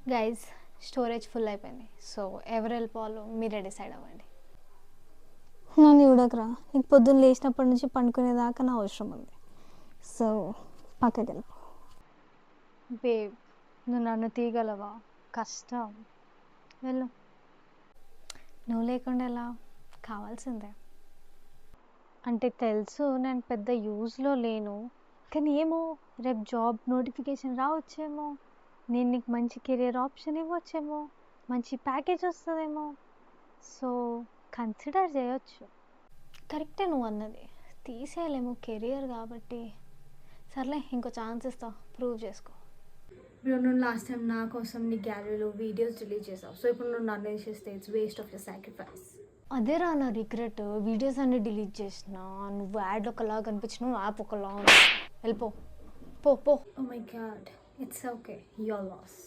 Guys, storage full అయిపోయింది. So ఎవరు వెళ్ళిపోవాలో మీరే డిసైడ్ అవ్వండి. నన్ను చూడకరా, నీకు పొద్దున్న లేచినప్పటి నుంచి పండుకునేదాకా నా అవసరం ఉంది. సో పక్కకి వెళ్ళిపో. బేబ్, నువ్వు నన్ను తీయగలవా? కష్టం. వెళ్ళు. నువ్వు లేకుండా ఎలా? కావాల్సిందే. అంటే తెలుసు నేను పెద్ద యూజ్లో లేను, కానీ ఏమో రేపు జాబ్ నోటిఫికేషన్ రావచ్చేమో, నేను నీకు మంచి కెరియర్ ఆప్షన్ ఇవ్వచ్చేమో, మంచి ప్యాకేజ్ వస్తుందేమో. సో కన్సిడర్ చేయొచ్చు. కరెక్టే నువ్వు అన్నది, తీసేయలేము కెరియర్ కాబట్టి. సర్లే, ఇంకో ఛాన్స్ ఇస్తా, ప్రూవ్ చేసుకో. ఇప్పుడు నువ్వు లాస్ట్ టైం నా కోసం నీ గ్యాలరీలో వీడియోస్ డిలీట్ చేసావు. సో ఇప్పుడు నువ్వు నన్ను చేస్తే it's waste of your sacrifice. అదే రా నా రిగ్రెట్. వీడియోస్ అన్ని డిలీట్ చేసిన, నువ్వు యాడ్ ఒకలాగా కనిపించిన, యాప్ ఒకలా. వెళ్ళిపో, పో పో. Oh my god, it's okay, your loss.